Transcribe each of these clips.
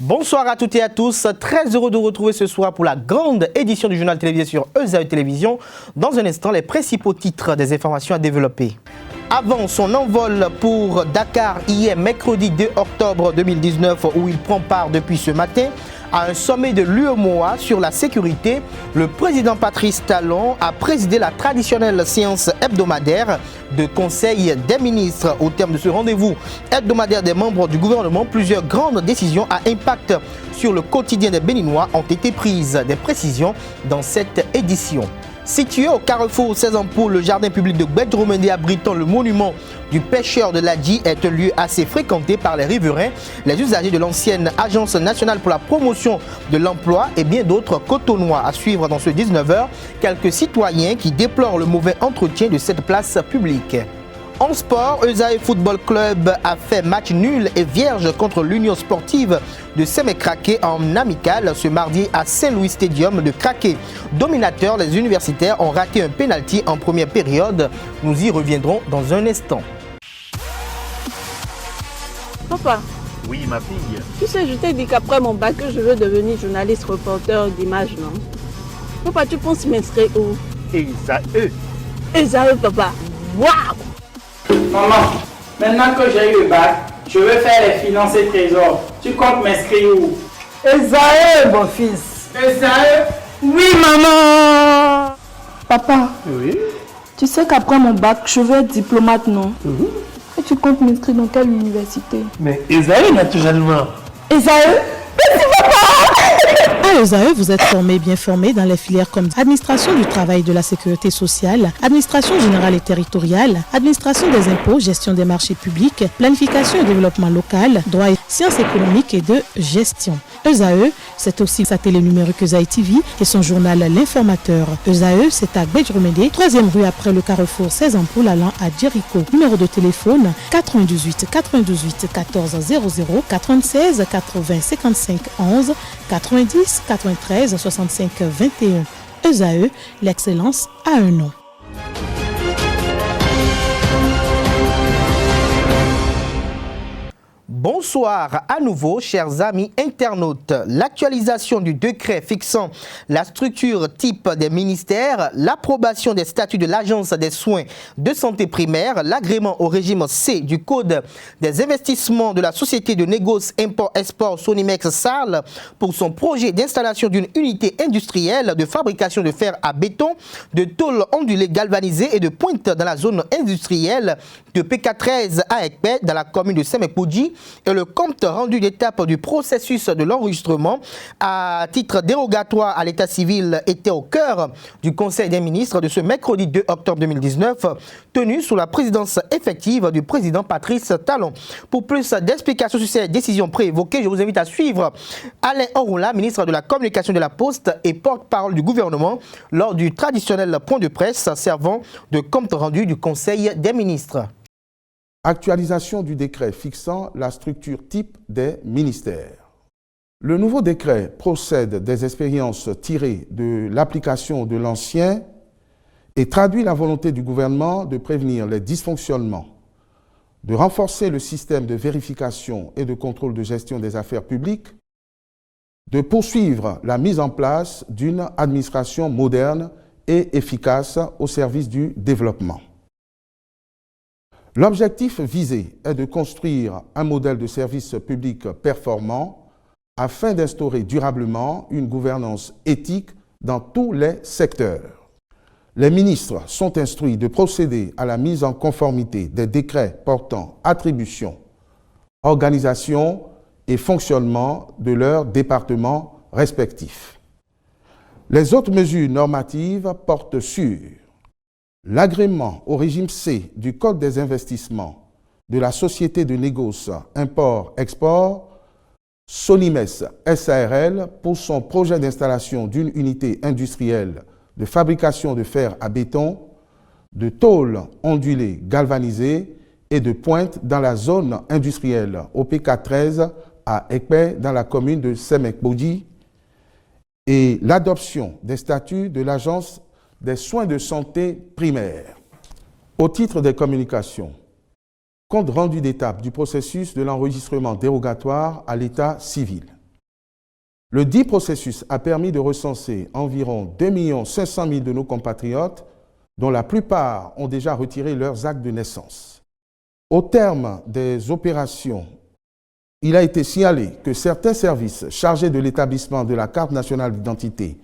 Bonsoir à toutes et à tous, très heureux de vous retrouver ce soir pour la grande édition du journal télévisé sur ESAE Télévision. Dans un instant, les principaux titres des informations à développer. Avant son envol pour Dakar hier, mercredi 2 octobre 2019, où il prend part depuis ce matin à un sommet de l'UEMOA sur la sécurité, le président Patrice Talon a présidé la traditionnelle séance hebdomadaire de Conseil des ministres. Au terme de ce rendez-vous hebdomadaire des membres du gouvernement, plusieurs grandes décisions à impact sur le quotidien des Béninois ont été prises. Des précisions dans cette édition. Situé au carrefour 16 ampoules, le jardin public de Gbedjromende abritant le monument du pêcheur de l'Adji est un lieu assez fréquenté par les riverains, les usagers de l'ancienne Agence nationale pour la promotion de l'emploi et bien d'autres cotonois. À suivre dans ce 19h, quelques citoyens qui déplorent le mauvais entretien de cette place publique. En sport, ESAE Football Club a fait match nul et vierge contre l'Union sportive de Sémé-Craqué en amical ce mardi à Saint-Louis Stadium de Craqué. Dominateurs, les universitaires ont raté un pénalty en première période. Nous y reviendrons dans un instant. Papa. Oui, ma fille. Tu sais, je t'ai dit qu'après mon bac, je veux devenir journaliste reporter d'images, non? Papa, tu penses m'inscrire où? ESAE. ESAE, papa. Waouh! Maman, maintenant que j'ai eu le bac, je veux faire les finances et trésors. Tu comptes m'inscrire où? ESAE, mon fils. ESAE? Oui, maman. Papa, Oui. tu sais qu'après mon bac, je veux être diplomate, non? Et tu comptes m'inscrire dans quelle université? Mais ESAE, naturellement. ESAE? À ESAE, vous êtes bien formé dans les filières comme administration du travail et de la sécurité sociale, administration générale et territoriale, administration des impôts, gestion des marchés publics, planification et développement local, droit et sciences économiques et de gestion. ESAE, c'est aussi sa télé numérique ESAE TV et son journal L'Informateur. ESAE, c'est à Gbedjromende, 3e rue après le carrefour 16 ampoules allant à Jericho. Numéro de téléphone 98 98 14 00 96 80 55 11 90 93 65 21. ESAE, l'excellence a un nom. Bonsoir à nouveau, chers amis internautes. L'actualisation du décret fixant la structure type des ministères, l'approbation des statuts de l'Agence des soins de santé primaire, l'agrément au régime C du Code des investissements de la société de négoce import-export Sonimex SARL pour son projet d'installation d'une unité industrielle de fabrication de fer à béton, de tôle ondulée galvanisée et de pointe dans la zone industrielle de PK13 à Ekpé dans la commune de Sémé-Podji. Et le compte rendu d'étape du processus de l'enregistrement à titre dérogatoire à l'état civil était au cœur du Conseil des ministres de ce mercredi 2 octobre 2019, tenu sous la présidence effective du président Patrice Talon. Pour plus d'explications sur ces décisions préévoquées, je vous invite à suivre Alain Orula, ministre de la Communication de la Poste et porte-parole du gouvernement, lors du traditionnel point de presse servant de compte rendu du Conseil des ministres. Actualisation du décret fixant la structure type des ministères. Le nouveau décret procède des expériences tirées de l'application de l'ancien et traduit la volonté du gouvernement de prévenir les dysfonctionnements, de renforcer le système de vérification et de contrôle de gestion des affaires publiques, de poursuivre la mise en place d'une administration moderne et efficace au service du développement. L'objectif visé est de construire un modèle de service public performant afin d'instaurer durablement une gouvernance éthique dans tous les secteurs. Les ministres sont instruits de procéder à la mise en conformité des décrets portant attribution, organisation et fonctionnement de leurs départements respectifs. Les autres mesures normatives portent sur l'agrément au régime C du Code des investissements de la société de négoce import-export Sonimex SARL pour son projet d'installation d'une unité industrielle de fabrication de fer à béton, de tôle ondulée galvanisée et de pointe dans la zone industrielle au PK13 à Ekpé dans la commune de Sémé-Podji et l'adoption des statuts de l'Agence des soins de santé primaires. Au titre des communications, compte rendu d'étape du processus de l'enregistrement dérogatoire à l'état civil. Le dit processus a permis de recenser environ 2 500 000 de nos compatriotes, dont la plupart ont déjà retiré leurs actes de naissance. Au terme des opérations, il a été signalé que certains services chargés de l'établissement de la carte nationale d'identité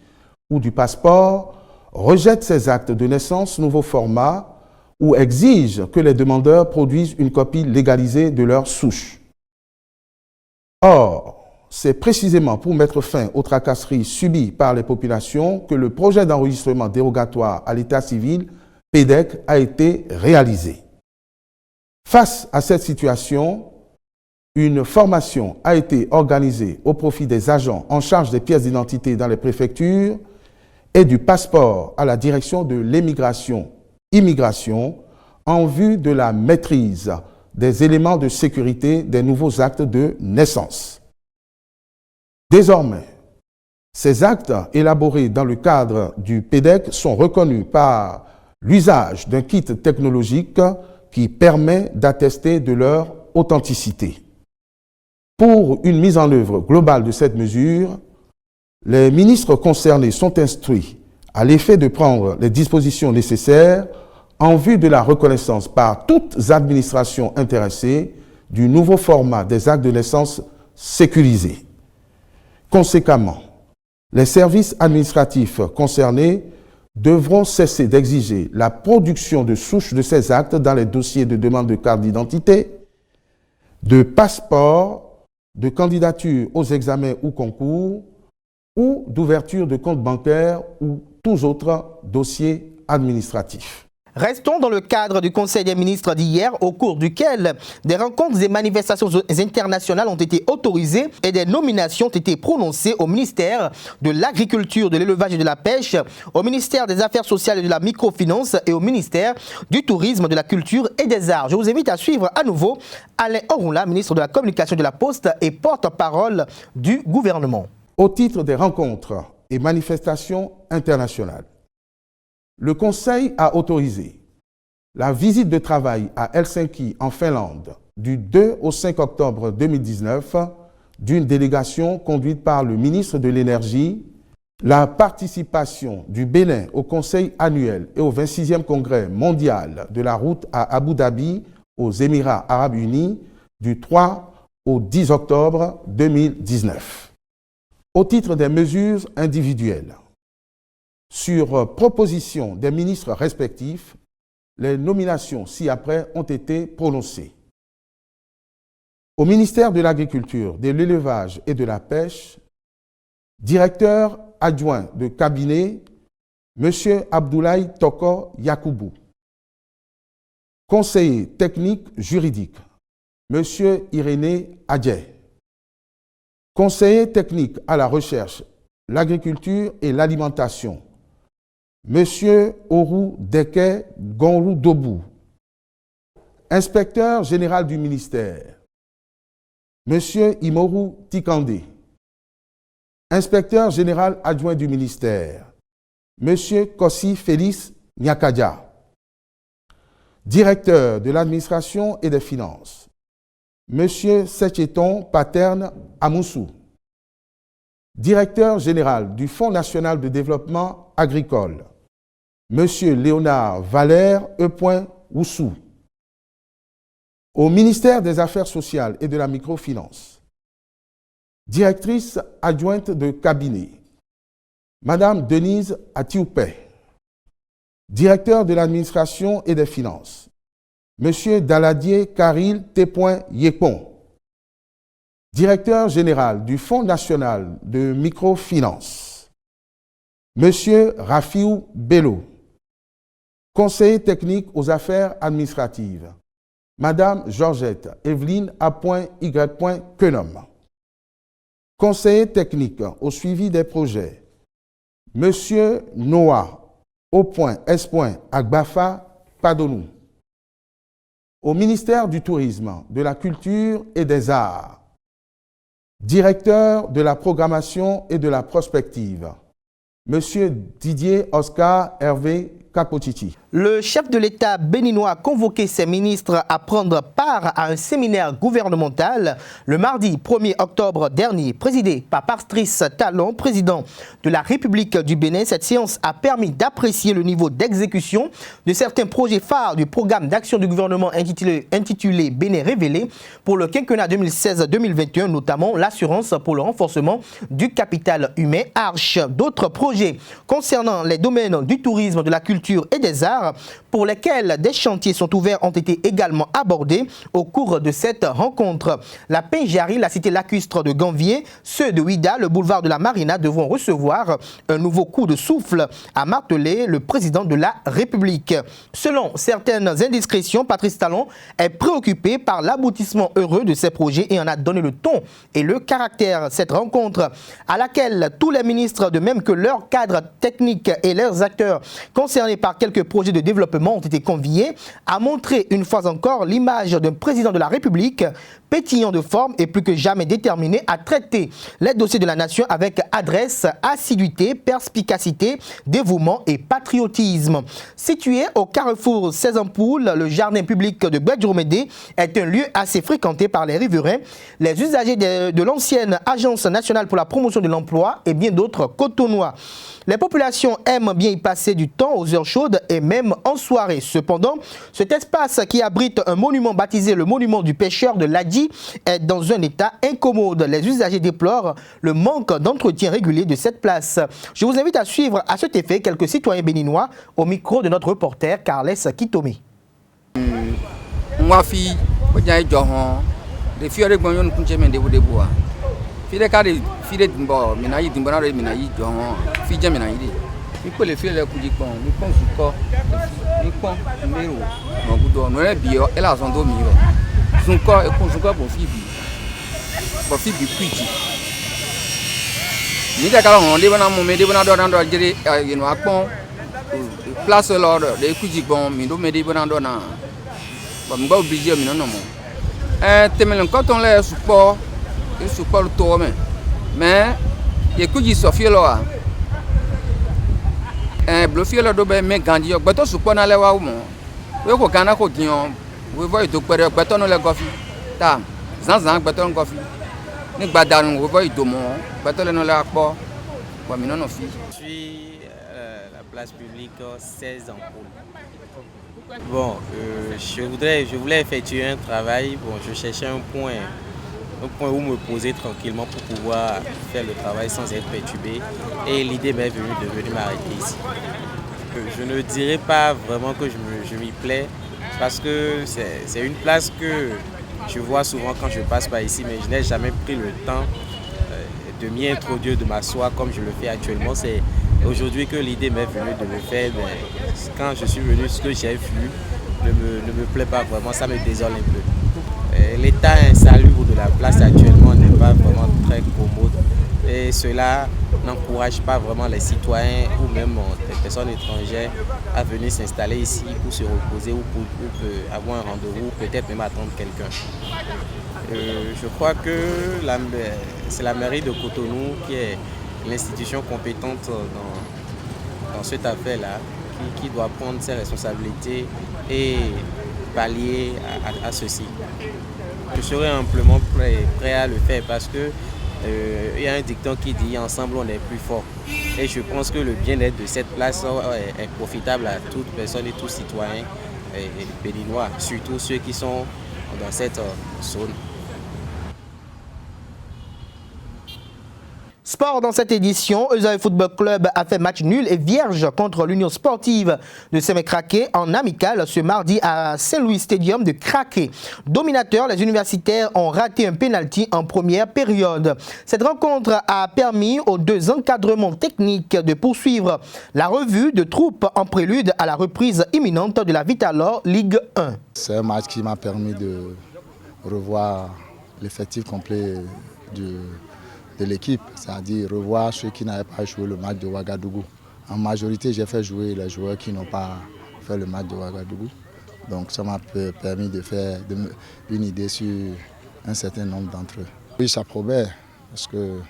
ou du passeport rejettent ces actes de naissance nouveau format ou exigent que les demandeurs produisent une copie légalisée de leur souche. Or, c'est précisément pour mettre fin aux tracasseries subies par les populations que le projet d'enregistrement dérogatoire à l'état civil, PEDEC, a été réalisé. Face à cette situation, une formation a été organisée au profit des agents en charge des pièces d'identité dans les préfectures et du passeport à la direction de l'immigration en vue de la maîtrise des éléments de sécurité des nouveaux actes de naissance. Désormais, ces actes élaborés dans le cadre du PEDEC sont reconnus par l'usage d'un kit technologique qui permet d'attester de leur authenticité. Pour une mise en œuvre globale de cette mesure, les ministres concernés sont instruits à l'effet de prendre les dispositions nécessaires en vue de la reconnaissance par toutes administrations intéressées du nouveau format des actes de naissance sécurisés. Conséquemment, les services administratifs concernés devront cesser d'exiger la production de souches de ces actes dans les dossiers de demande de carte d'identité, de passeport, de candidature aux examens ou concours, ou d'ouverture de compte bancaire ou tous autres dossiers administratifs. Restons dans le cadre du Conseil des ministres d'hier, au cours duquel des rencontres et manifestations internationales ont été autorisées et des nominations ont été prononcées au ministère de l'Agriculture, de l'Élevage et de la Pêche, au ministère des Affaires sociales et de la Microfinance et au ministère du Tourisme, de la Culture et des Arts. Je vous invite à suivre à nouveau Alain Orunla, ministre de la Communication et de la Poste et porte-parole du gouvernement. Au titre des rencontres et manifestations internationales, le Conseil a autorisé la visite de travail à Helsinki, en Finlande, du 2 au 5 octobre 2019, d'une délégation conduite par le ministre de l'Énergie, la participation du Bénin au Conseil annuel et au 26e Congrès mondial de la route à Abu Dhabi, aux Émirats arabes unis, du 3 au 10 octobre 2019. Au titre des mesures individuelles, sur proposition des ministres respectifs, les nominations ci-après ont été prononcées. Au ministère de l'Agriculture, de l'Élevage et de la Pêche, directeur adjoint de cabinet, M. Abdoulaye Toko Yakoubou. Conseiller technique juridique, M. Irénée Adjé. Conseiller technique à la recherche, l'agriculture et l'alimentation, M. Oru Deke Gonrou Dobou. Inspecteur général du ministère, M. Imoru Tikandé. Inspecteur général adjoint du ministère, M. Kossi Félix Nyakadja. Directeur de l'administration et des finances, M. Secheton Paterne Amoussou. Directeur général du Fonds national de développement agricole, M. Léonard Valère E. Oussou. Au ministère des Affaires sociales et de la Microfinance, directrice adjointe de cabinet, Madame Denise Atioupe. Directeur de l'administration et des finances, M. Daladier Karil T. Yekpon. Directeur général du Fonds national de microfinance, M. Rafiou Bello. Conseiller technique aux affaires administratives, Madame Georgette Evelyne A.Y. Quenom. Conseiller technique au suivi des projets, M. Noah O.S. Agbafa Padonou. Au ministère du Tourisme, de la Culture et des Arts, directeur de la programmation et de la prospective, M. Didier Oscar Hervé Kapotiti. Le chef de l'État béninois a convoqué ses ministres à prendre part à un séminaire gouvernemental le mardi 1er octobre dernier, présidé par Patrice Talon, président de la République du Bénin. Cette séance a permis d'apprécier le niveau d'exécution de certains projets phares du programme d'action du gouvernement intitulé Bénin révélé pour le quinquennat 2016-2021, notamment l'assurance pour le renforcement du capital humain Arche. D'autres projets concernant les domaines du tourisme, de la culture et des arts pour lesquels des chantiers sont ouverts ont été également abordés au cours de cette rencontre. La Pinjari, la cité lacustre de Ganvier, ceux de Ouida, le boulevard de la Marina devront recevoir un nouveau coup de souffle, a martelé le président de la République. Selon certaines indiscrétions, Patrice Talon est préoccupé par l'aboutissement heureux de ces projets et en a donné le ton et le caractère. Cette rencontre à laquelle tous les ministres, de même que leurs cadres techniques et leurs acteurs concernés par quelques projets de développement ont été conviés, a montré une fois encore l'image d'un président de la République pétillant de forme et plus que jamais déterminé à traiter les dossiers de la nation avec adresse, assiduité, perspicacité, dévouement et patriotisme. Situé au carrefour 16 Ampoules, le jardin public de Bedjoumédé est un lieu assez fréquenté par les riverains, les usagers de l'ancienne Agence nationale pour la promotion de l'emploi et bien d'autres cotonois. Les populations aiment bien y passer du temps aux heures chaudes et même en soirée. Cependant, cet espace qui abrite un monument baptisé le monument du pêcheur de Ladi est dans un état incommode. Les usagers déplorent le manque d'entretien régulier de cette place. Je vous invite à suivre à cet effet quelques citoyens béninois au micro de notre reporter Carles Kitome. Fide dimbo mina yi dimbo na re mina yi jo fi je mina yi mi ko le fi le ku ji pon mi pon su ko mi pon mi ro mo gudo no re bi o e la son do mi ro sun ko e kun sun ko bo fi bi kwiji ni de ka lo de bana mo me de bana do na do jere you know apon place lo de ku ji pon mi do me de bana do na ba mi ba obligé mi no no mo temelen ko ton le support il support le tour mais il coûte Sophie là bloqué là dobe mais gandi yo gbeto support na le wa mo we ko Ghana ko dion we voy do pere gbeto no le gofi ta zan gbeto no gofi ni gbadanu we voy do mo gbeto le no le apo wa mi no fi. Je suis la place publique 16 Ampoules. Bon, je voulais effectuer un travail. Bon, je cherchais un point où me poser tranquillement pour pouvoir faire le travail sans être perturbé. Et l'idée m'est venue de venir m'arrêter ici. Je ne dirais pas vraiment que je m'y plais, parce que c'est une place que je vois souvent quand je passe par ici, mais je n'ai jamais pris le temps de m'y introduire, de m'asseoir comme je le fais actuellement. C'est aujourd'hui que l'idée m'est venue de le faire. Mais quand je suis venu, ce que j'ai vu ne me plaît pas vraiment, ça me désole un peu. L'état insalubre de la place actuellement n'est pas vraiment très commode et cela n'encourage pas vraiment les citoyens ou même des personnes étrangères à venir s'installer ici pour se reposer ou pour avoir un rendez-vous ou peut-être même attendre quelqu'un. Je crois que c'est la mairie de Cotonou qui est l'institution compétente dans cette affaire-là qui doit prendre ses responsabilités et pallier à ceci. Je serais amplement prêt à le faire parce que il y a un dicton qui dit ensemble on est plus fort. Et je pense que le bien-être de cette place est profitable à toute personne et tout citoyen béninois, surtout ceux qui sont dans cette zone. Sport dans cette édition, Ezaï Football Club a fait match nul et vierge contre l'Union sportive de Sémé-Craqué en amical ce mardi à Saint-Louis Stadium de Craqué. Dominateurs, les universitaires ont raté un pénalty en première période. Cette rencontre a permis aux deux encadrements techniques de poursuivre la revue de troupes en prélude à la reprise imminente de la Vitalor Ligue 1. C'est un match qui m'a permis de revoir l'effectif complet de l'équipe, c'est-à-dire revoir ceux qui n'avaient pas joué le match de Ouagadougou. En majorité, j'ai fait jouer les joueurs qui n'ont pas fait le match de Ouagadougou. Donc ça m'a permis de faire une idée sur un certain nombre d'entre eux. Oui, ça promet, parce que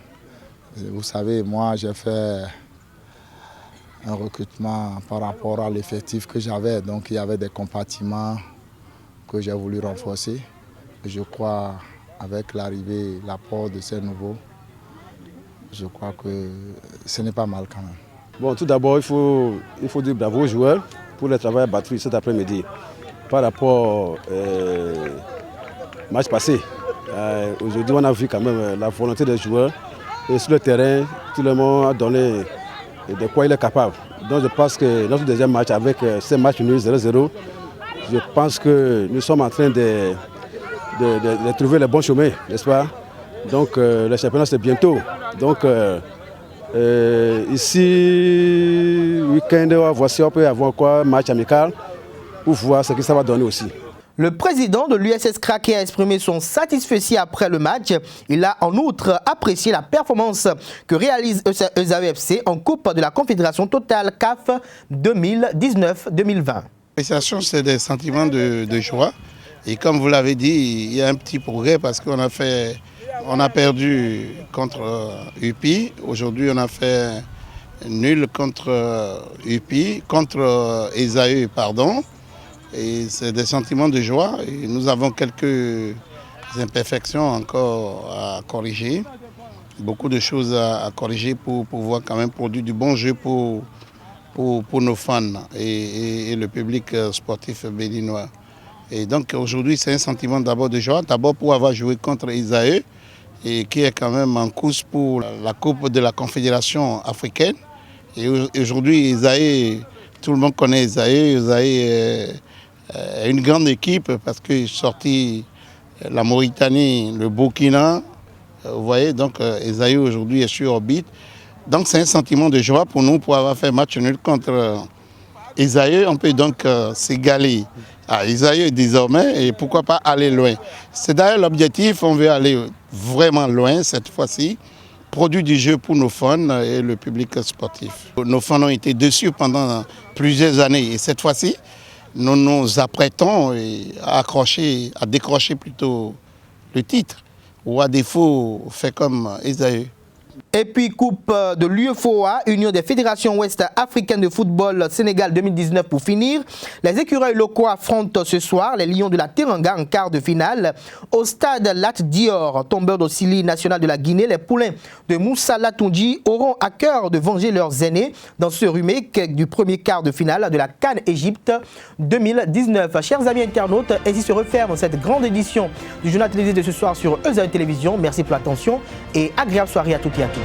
vous savez, moi j'ai fait un recrutement par rapport à l'effectif que j'avais. Donc il y avait des compartiments que j'ai voulu renforcer. Je crois avec l'arrivée, l'apport de ces nouveaux, je crois que ce n'est pas mal quand même. Bon, tout d'abord, il faut dire bravo aux joueurs pour le travail abattu cet après-midi. Par rapport au match passé, aujourd'hui on a vu quand même la volonté des joueurs. Et sur le terrain, tout le monde a donné de quoi il est capable. Donc je pense que notre deuxième match avec ce match nul 0-0, je pense que nous sommes en train de trouver le bon chemin, n'est-ce pas? Donc le championnat c'est bientôt. Donc ici, week-end, voici on peut avoir quoi, match amical pour voir ce que ça va donner aussi. Le président de l'USS Kraké a exprimé son satisfait après le match. Il a en outre apprécié la performance que réalise ESAE-FC en Coupe de la Confédération Totale CAF 2019-2020. L'appréciation, c'est des sentiments de joie. Et comme vous l'avez dit, il y a un petit progrès parce qu'on a perdu contre UPI. Aujourd'hui, on a fait nul contre UPI, contre ESAE, pardon. Et c'est des sentiments de joie. Et nous avons quelques imperfections encore à corriger. Beaucoup de choses à corriger pour pouvoir quand même produire du bon jeu pour nos fans et le public sportif béninois. Et donc aujourd'hui, c'est un sentiment d'abord de joie. D'abord pour avoir joué contre ESAE, et qui est quand même en course pour la Coupe de la Confédération africaine. Et aujourd'hui, ESAE, tout le monde connaît ESAE. ESAE est une grande équipe parce qu'il est sorti la Mauritanie, le Burkina. Vous voyez, donc ESAE aujourd'hui est sur orbite. Donc c'est un sentiment de joie pour nous pour avoir fait match nul contre ESAE. On peut donc s'égaler à ESAE désormais et pourquoi pas aller loin. C'est d'ailleurs l'objectif, on veut aller vraiment loin cette fois-ci. Produire du jeu pour nos fans et le public sportif. Nos fans ont été dessus pendant plusieurs années et cette fois-ci, nous nous apprêtons à décrocher plutôt le titre ou à défaut faire comme ESAE. Et puis Coupe de l'UEFOA, Union des Fédérations Ouest Africaines de Football Sénégal 2019 pour finir. Les écureuils locaux affrontent ce soir les Lions de la Teranga en quart de finale. Au stade Lat Dior, tombeur d'Ossili national de la Guinée, les poulains de Moussa Latondji auront à cœur de venger leurs aînés dans ce remake du premier quart de finale de la CAN Égypte 2019. Chers amis internautes, ainsi se referme cette grande édition du journal télévisé de ce soir sur ESAE Télévision. Merci pour l'attention et agréable soirée à toutes et à tous.